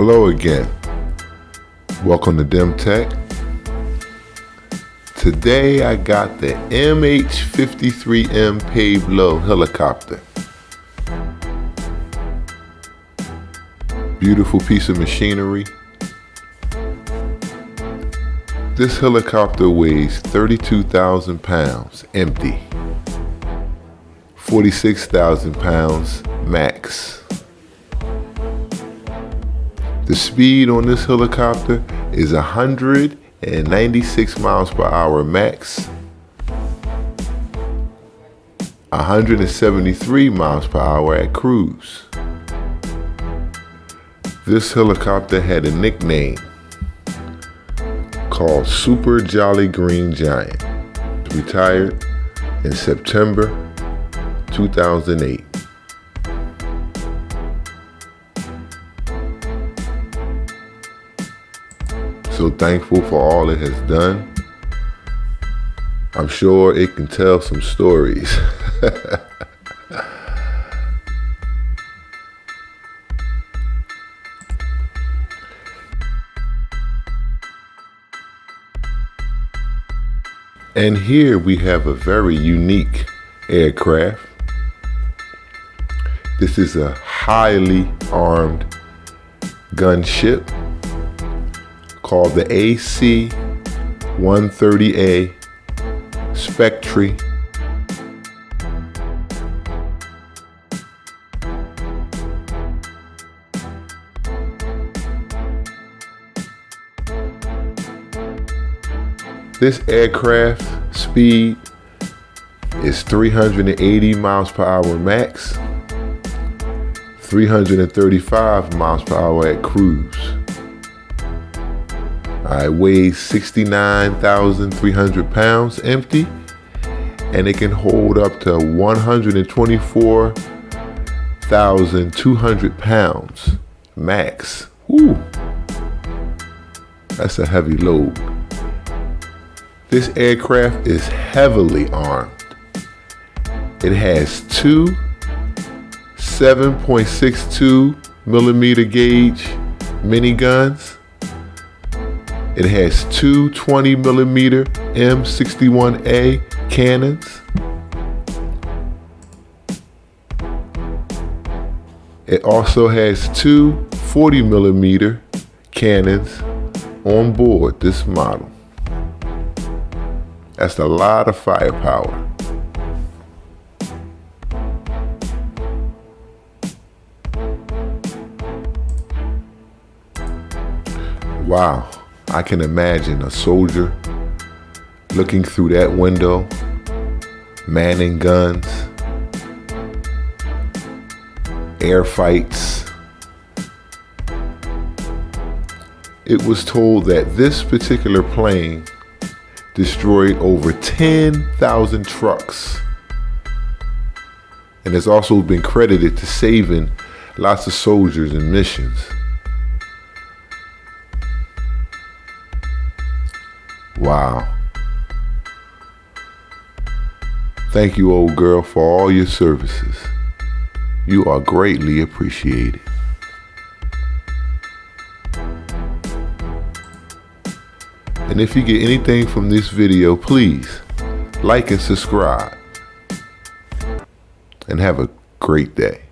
Hello again. Welcome to Dim Tech. Today I got the MH-53 Pave Low helicopter. Beautiful piece of machinery. This helicopter weighs 32,000 pounds empty, 46,000 pounds max. The speed on this helicopter is 196 miles per hour max, 173 miles per hour at cruise. This helicopter had a nickname called Super Jolly Green Giant. Retired in September 2008. So thankful for all it has done. I'm sure it can tell some stories. And here we have a very unique aircraft. This is a highly armed gunship called the AC-130 Spectre. This aircraft speed is 380 miles per hour max, 335 miles per hour at cruise. It weighs 69,300 pounds empty, and it can hold up to 124,200 pounds max. Woo. That's a heavy load. This aircraft is heavily armed. It has two 7.62 millimeter gauge miniguns. It has two 20 millimeter M61A cannons. It also has two 40 millimeter cannons on board this model. That's a lot of firepower. Wow. I can imagine a soldier looking through that window, manning guns, air fights. It was told that this particular plane destroyed over 10,000 trucks, and has also been credited to saving lots of soldiers in missions. Wow. Thank you, old girl, for all your services. You are greatly appreciated. And if you get anything from this video, please like and subscribe. And have a great day.